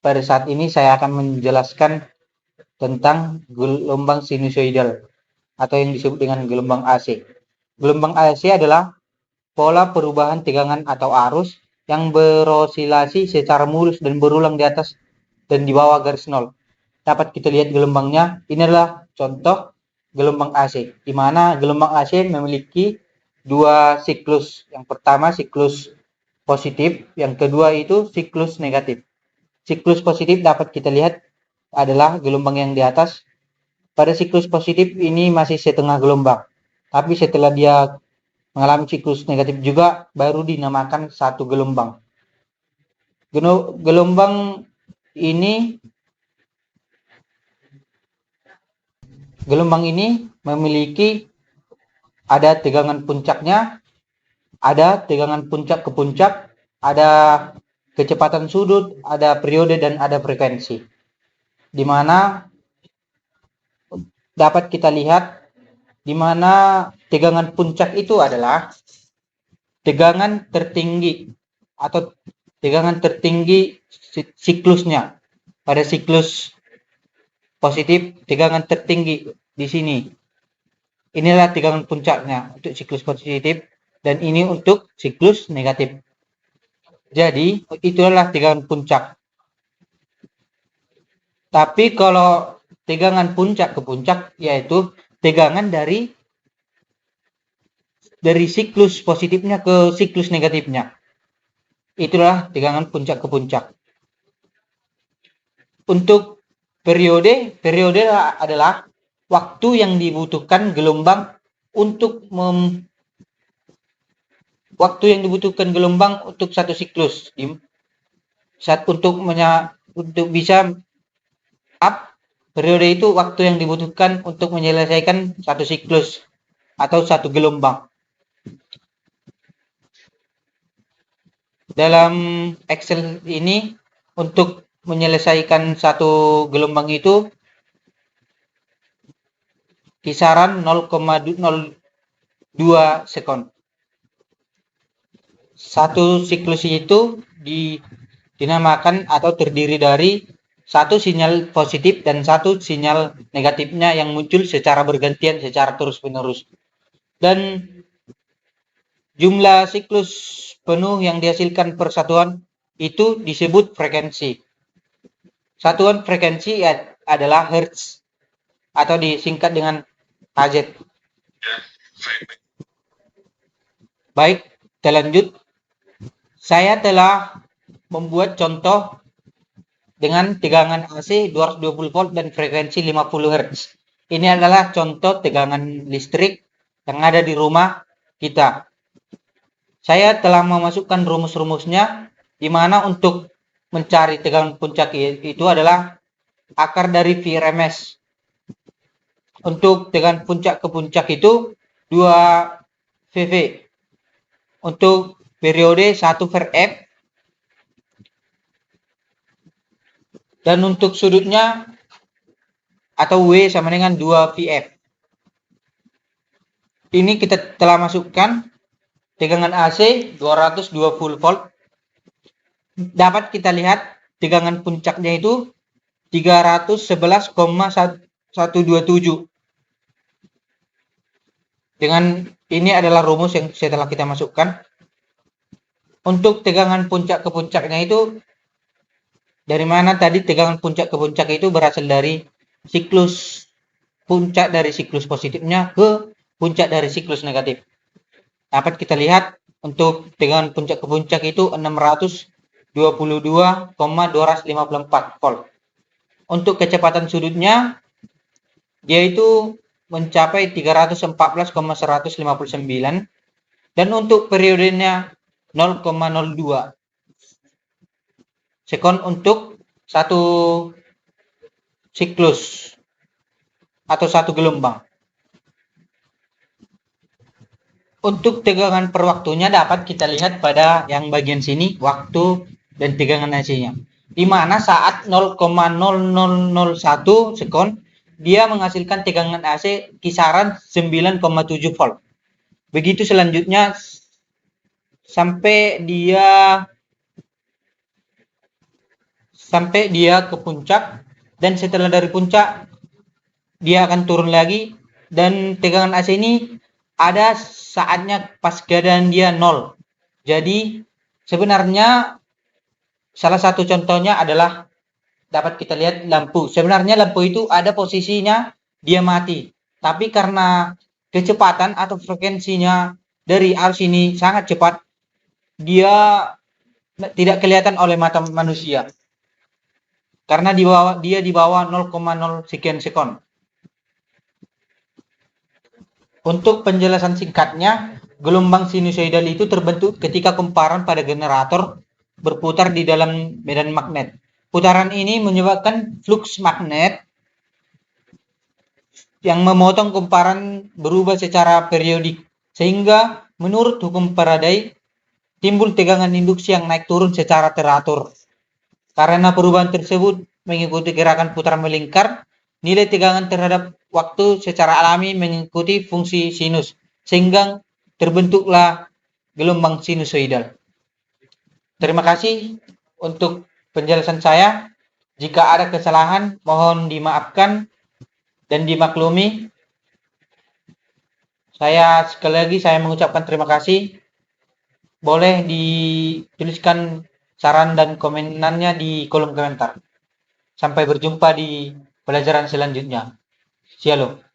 pada saat ini saya akan menjelaskan tentang gelombang sinusoidal atau yang disebut dengan gelombang AC. Gelombang AC adalah pola perubahan tegangan atau arus yang berosilasi secara mulus dan berulang di atas dan di bawah garis nol. Dapat kita lihat gelombangnya. Ini adalah contoh gelombang AC, di mana gelombang AC memiliki dua siklus. Yang pertama siklus positif, yang kedua itu siklus negatif. Siklus positif dapat kita lihat adalah gelombang yang di atas. Pada siklus positif ini masih setengah gelombang, tapi setelah dia mengalami siklus negatif juga baru dinamakan satu gelombang. Gelombang ini memiliki ada tegangan puncaknya, ada tegangan puncak ke puncak, ada kecepatan sudut, ada periode, dan ada frekuensi. Di mana dapat kita lihat di mana tegangan puncak itu adalah tegangan tertinggi atau tegangan tertinggi siklusnya. Pada siklus positif, tegangan tertinggi di sini. Inilah tegangan puncaknya untuk siklus positif, dan ini untuk siklus negatif. Jadi, itulah tegangan puncak. Tapi kalau tegangan puncak ke puncak, yaitu tegangan dari siklus positifnya ke siklus negatifnya. Itulah tegangan puncak ke puncak. Untuk periode adalah waktu yang dibutuhkan gelombang untuk satu siklus. Untuk bisa periode itu waktu yang dibutuhkan untuk menyelesaikan satu siklus atau satu gelombang. Dalam Excel ini, untuk menyelesaikan satu gelombang itu kisaran 0,02 sekon. Satu siklus itu dinamakan atau terdiri dari satu sinyal positif dan satu sinyal negatifnya yang muncul secara bergantian, secara terus-menerus. Dan jumlah siklus penuh yang dihasilkan per satuan itu disebut frekuensi. Satuan frekuensi adalah Hertz atau disingkat dengan Hz. Baik, kita lanjut. Saya telah membuat contoh dengan tegangan AC 220 volt dan frekuensi 50 Hz. Ini adalah contoh tegangan listrik yang ada di rumah kita. Saya telah memasukkan rumus-rumusnya, di mana untuk mencari tegangan puncak itu adalah akar dari VRMS. Untuk tegangan puncak ke puncak itu 2 VV. Untuk periode 1 VRF. Dan untuk sudutnya atau W sama dengan 2 VF. Ini kita telah masukkan tegangan AC 220 volt. Dapat kita lihat tegangan puncaknya itu 311,127. Dengan ini adalah rumus yang setelah kita masukkan. Untuk tegangan puncak ke puncaknya itu, dari mana tadi tegangan puncak ke puncak itu berasal dari siklus puncak dari siklus positifnya ke puncak dari siklus negatif. Dapat kita lihat untuk tegangan puncak ke puncak itu 622,254 volt. Untuk kecepatan sudutnya yaitu mencapai 314,159, dan untuk periodenya 0,02 sekon untuk satu siklus atau satu gelombang. Untuk tegangan per waktunya dapat kita lihat pada yang bagian sini, waktu dan tegangan AC-nya. Di mana saat 0,0001 sekon dia menghasilkan tegangan AC kisaran 9,7 volt. Begitu selanjutnya sampai dia sampai dia ke puncak, dan setelah dari puncak dia akan turun lagi, dan tegangan AC ini ada saatnya pas keadaan dia 0. Jadi sebenarnya salah satu contohnya adalah dapat kita lihat lampu. Sebenarnya lampu itu ada posisinya dia mati, tapi karena kecepatan atau frekuensinya dari arus ini sangat cepat, dia tidak kelihatan oleh mata manusia karena dia di bawah 0,0 sekian sekon. Untuk penjelasan singkatnya, gelombang sinusoidal itu terbentuk ketika kumparan pada generator berputar di dalam medan magnet. Putaran ini menyebabkan flux magnet yang memotong kumparan berubah secara periodik, sehingga menurut hukum Faraday timbul tegangan induksi yang naik turun secara teratur. Karena perubahan tersebut mengikuti gerakan putar melingkar, nilai tegangan terhadap waktu secara alami mengikuti fungsi sinus, sehingga terbentuklah gelombang sinusoidal. Terima kasih untuk penjelasan saya. Jika ada kesalahan, mohon dimaafkan dan dimaklumi. Sekali lagi saya mengucapkan terima kasih. Boleh dituliskan saran dan komenannya di kolom komentar. Sampai berjumpa di pelajaran selanjutnya. Shalom.